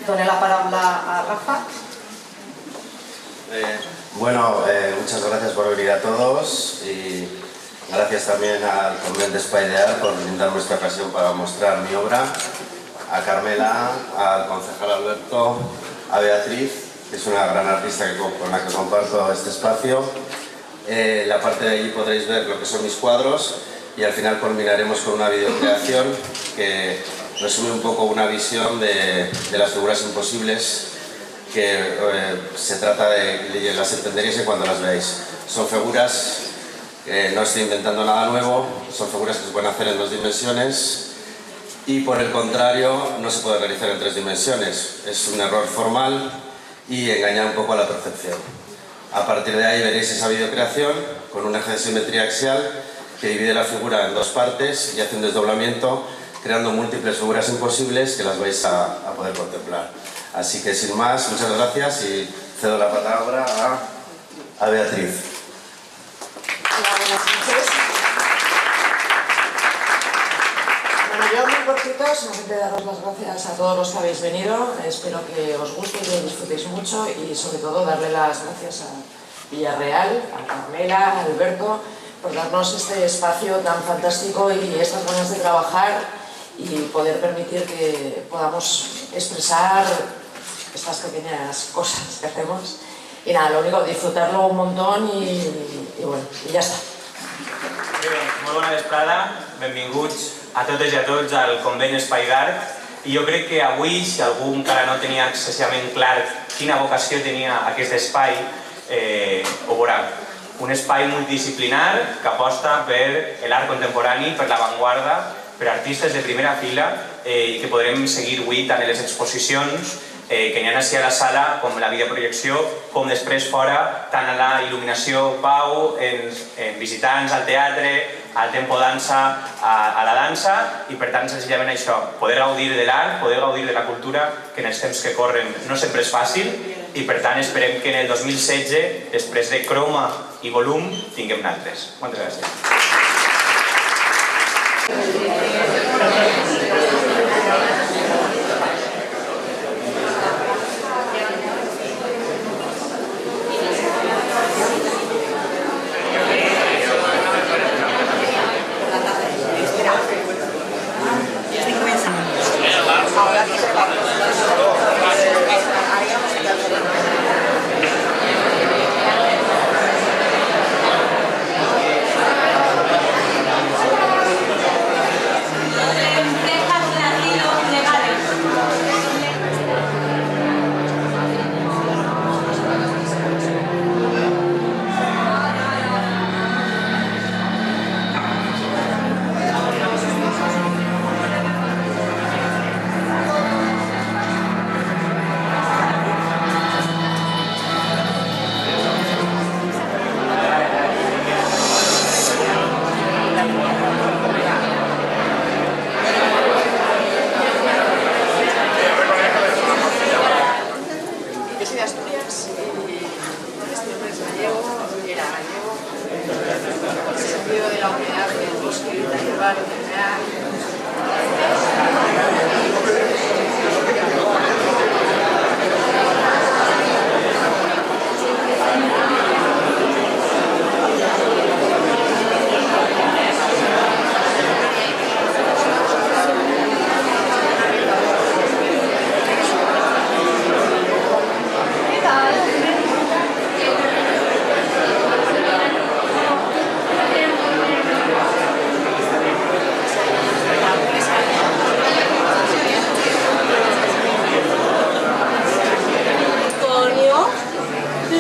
Doné la palabra a Rafa. Bueno, muchas gracias por venir a todos y gracias también al Complet por brindarme esta ocasión para mostrar mi obra, a Carmela, al concejal Alberto, a Beatriz, que es una gran artista con la que comparto este espacio. La parte de allí podréis ver lo que son mis cuadros y al final culminaremos con una videocreación que resume un poco una visión de las figuras imposibles que se trata de las entenderéis cuando las veáis. Son figuras, no estoy inventando nada nuevo, son figuras que se pueden hacer en 2 dimensiones y por el contrario no se puede realizar en 3 dimensiones. Es un error formal y engaña un poco a la percepción. A partir de ahí veréis esa videocreación con un eje de simetría axial que divide la figura en 2 partes y hace un desdoblamiento creando múltiples figuras imposibles que las vais a poder contemplar. Así que sin más, muchas gracias y cedo la palabra a Beatriz. Hola, buenas noches. Bueno, yo muy cortito, solamente daros las gracias a todos los que habéis venido. Espero que os guste y que disfrutéis mucho y sobre todo darle las gracias a Vila-real, a Carmela, a Alberto, por darnos este espacio tan fantástico y estas ganas de trabajar y poder permitir que podamos expresar estas pequeñas cosas que hacemos. Y nada, lo único, disfrutarlo un montón y bueno, y ya está. Molt bona vesprada, benvinguts a totes i a tots al Convent Espai d'Art. I jo crec que avui, si algú encara no tenia excessivament clar quina vocació tenia aquest espai, ho veurà. Un espai multidisciplinar que aposta per l'art contemporani, per l'avantguarda, per artistes de primera fila i que podrem seguir avui tant en les exposicions que n'hi ha així a la sala, com la videoprojecció, com després fora, tant a la il·luminació Pau, en visitants al teatre, al tempo dansa, a la dansa, i per tant senzillament això, poder gaudir de l'art, poder gaudir de la cultura, que en els temps que corren no sempre és fàcil, i per tant esperem que en el 2016, després de Croma i Volum, tinguem d'altres. Moltes gràcies.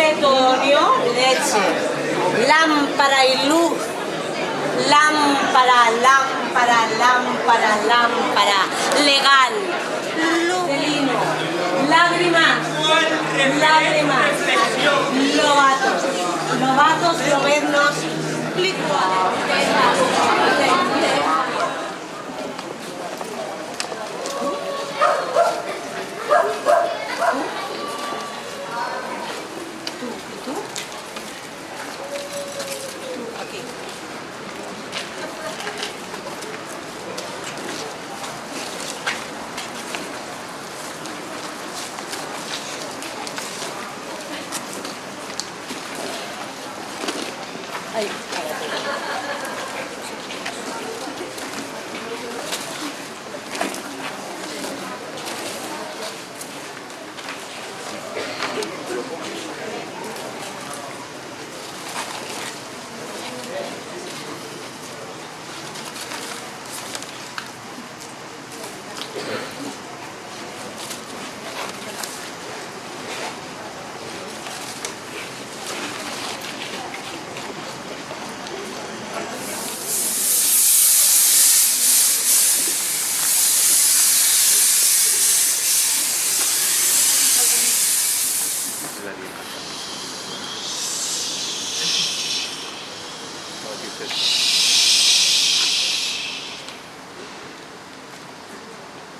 petróleo, leche, lámpara y luz, lámpara, lámpara, lámpara, lámpara, legal, luz de lino, lágrimas, lágrimas, lobatos, lobatos, lobeznos, licuados.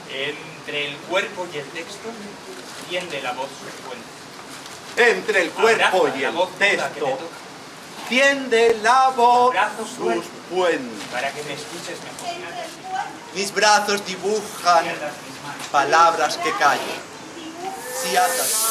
Entre el cuerpo y el texto, tiende la voz sus puentes. Entre el cuerpo y el texto, tiende la voz sus puentes. Para que me escuches mejor. Mis brazos dibujan palabras que callan. Si atas.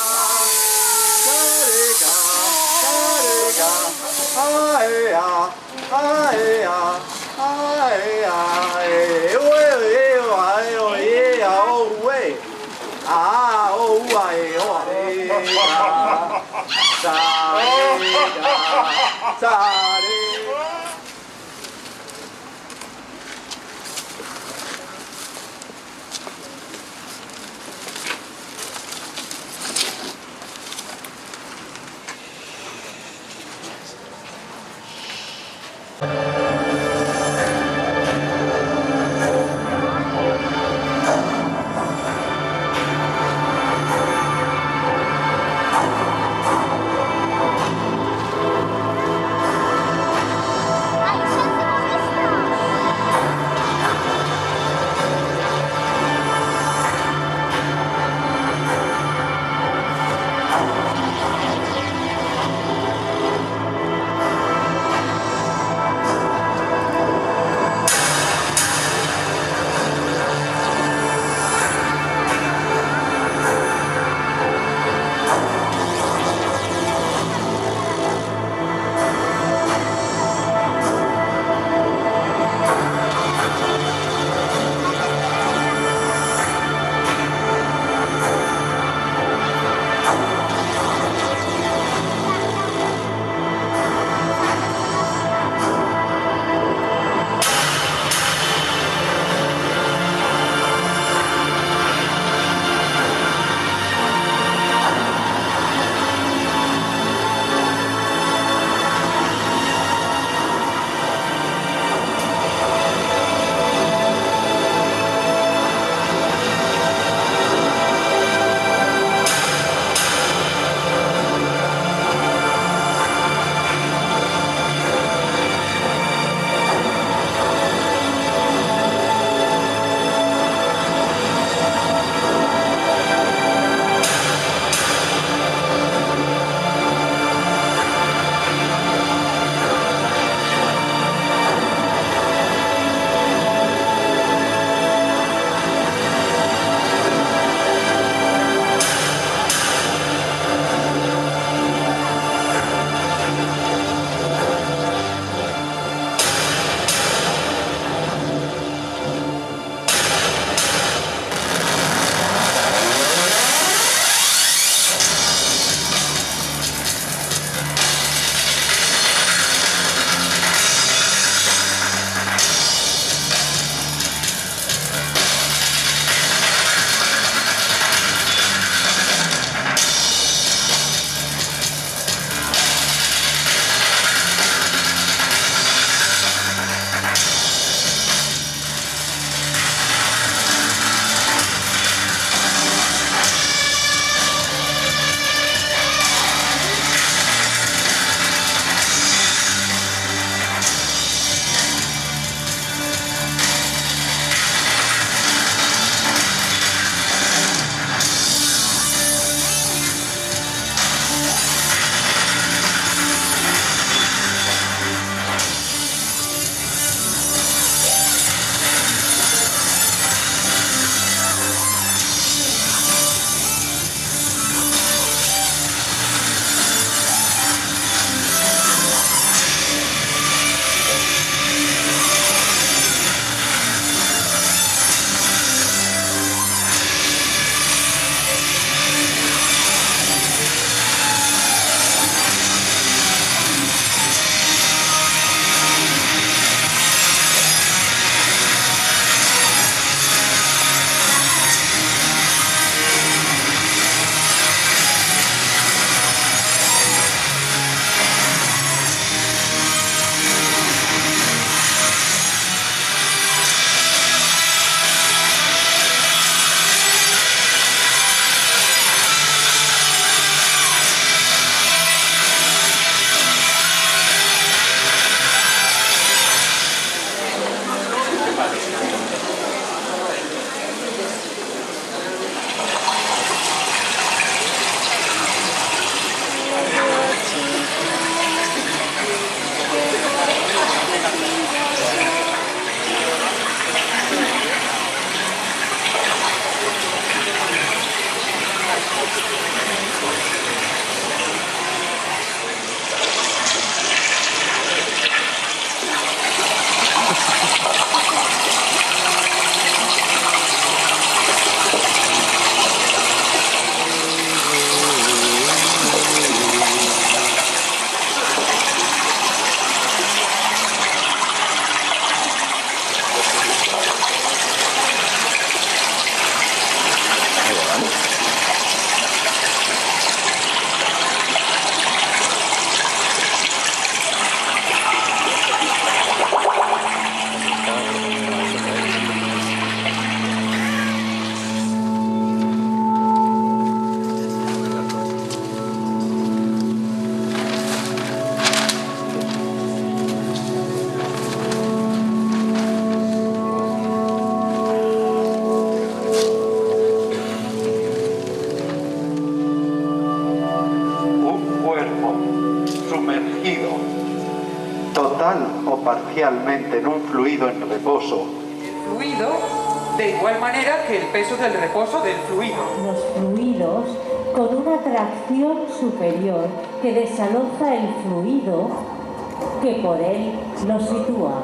total o parcialmente en un fluido en reposo. El fluido de igual manera que el peso del reposo del fluido. Los fluidos con una tracción superior que desaloja el fluido que por él lo sitúa.